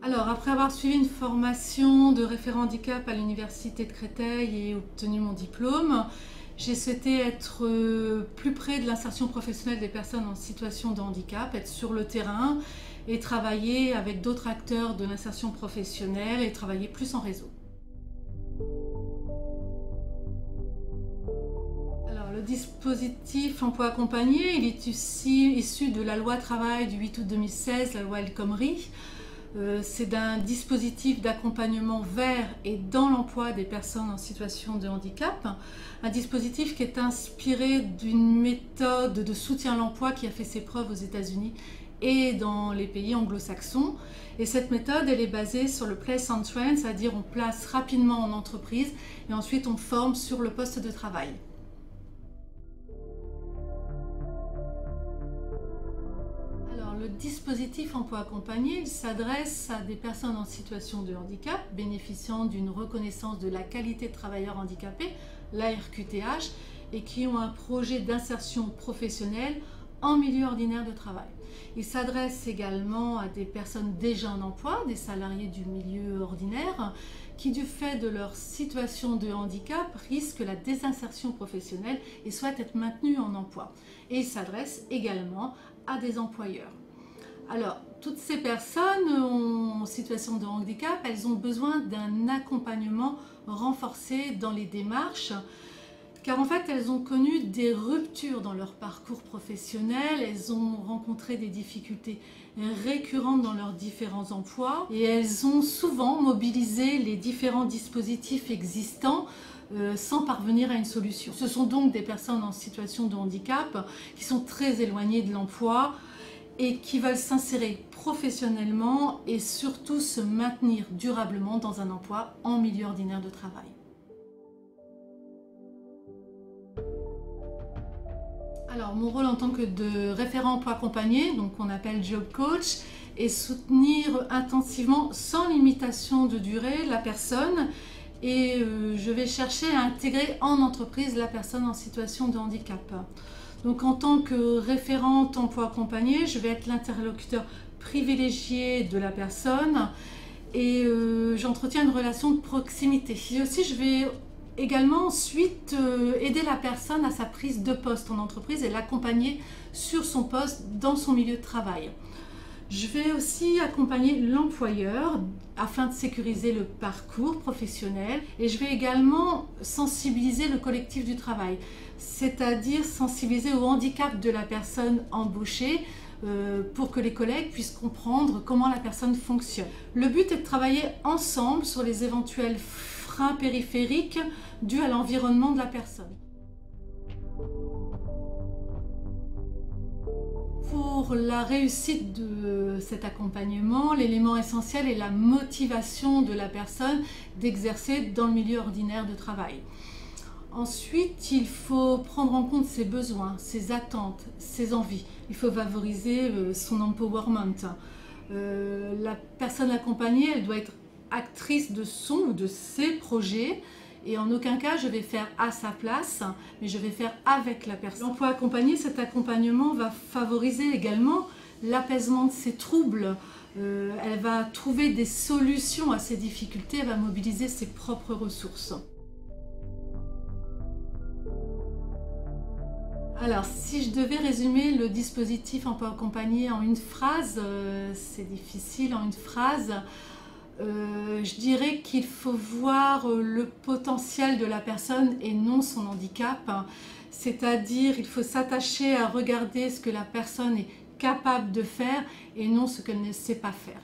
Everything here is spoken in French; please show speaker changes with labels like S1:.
S1: Alors, après avoir suivi une formation de référent handicap à l'Université de Créteil et obtenu mon diplôme, j'ai souhaité être plus près de l'insertion professionnelle des personnes en situation de handicap, être sur le terrain et travailler avec d'autres acteurs de l'insertion professionnelle et travailler plus en réseau. Alors, le dispositif emploi accompagné, il est issu de la loi travail du 8 août 2016, la loi El Khomri. C'est un dispositif d'accompagnement vers et dans l'emploi des personnes en situation de handicap. Un dispositif qui est inspiré d'une méthode de soutien à l'emploi qui a fait ses preuves aux États-Unis et dans les pays anglo-saxons. Et cette méthode, elle est basée sur le place on train, c'est-à-dire on place rapidement en entreprise et ensuite on forme sur le poste de travail. Le dispositif emploi accompagné s'adresse à des personnes en situation de handicap bénéficiant d'une reconnaissance de la qualité de travailleur handicapé, l'ARQTH, et qui ont un projet d'insertion professionnelle en milieu ordinaire de travail. Il s'adresse également à des personnes déjà en emploi, des salariés du milieu ordinaire, qui du fait de leur situation de handicap risquent la désinsertion professionnelle et souhaitent être maintenus en emploi. Et il s'adresse également à des employeurs. Alors, toutes ces personnes en situation de handicap, elles ont besoin d'un accompagnement renforcé dans les démarches, car en fait, elles ont connu des ruptures dans leur parcours professionnel, elles ont rencontré des difficultés récurrentes dans leurs différents emplois et elles ont souvent mobilisé les différents dispositifs existants sans parvenir à une solution. Ce sont donc des personnes en situation de handicap qui sont très éloignées de l'emploi, et qui veulent s'insérer professionnellement et surtout se maintenir durablement dans un emploi en milieu ordinaire de travail. Alors, mon rôle en tant que de référent emploi accompagné, donc qu'on appelle job coach, est soutenir intensivement, sans limitation de durée, la personne et je vais chercher à intégrer en entreprise la personne en situation de handicap. Donc en tant que référente emploi accompagné, je vais être l'interlocuteur privilégié de la personne et j'entretiens une relation de proximité. Et aussi, je vais également ensuite aider la personne à sa prise de poste en entreprise et l'accompagner sur son poste dans son milieu de travail. Je vais aussi accompagner l'employeur afin de sécuriser le parcours professionnel et je vais également sensibiliser le collectif du travail, c'est-à-dire sensibiliser au handicap de la personne embauchée pour que les collègues puissent comprendre comment la personne fonctionne. Le but est de travailler ensemble sur les éventuels freins périphériques dus à l'environnement de la personne. Pour la réussite de cet accompagnement, l'élément essentiel est la motivation de la personne d'exercer dans le milieu ordinaire de travail. Ensuite, il faut prendre en compte ses besoins, ses attentes, ses envies. Il faut favoriser son empowerment. La personne accompagnée, elle doit être actrice de son ou de ses projets. Et en aucun cas, je vais faire à sa place, mais je vais faire avec la personne. L'emploi accompagné, cet accompagnement va favoriser également l'apaisement de ses troubles. Elle va trouver des solutions à ses difficultés, elle va mobiliser ses propres ressources. Alors, si je devais résumer le dispositif emploi accompagné en une phrase, c'est difficile en une phrase. Je dirais qu'il faut voir le potentiel de la personne et non son handicap. C'est-à-dire, il faut s'attacher à regarder ce que la personne est capable de faire et non ce qu'elle ne sait pas faire.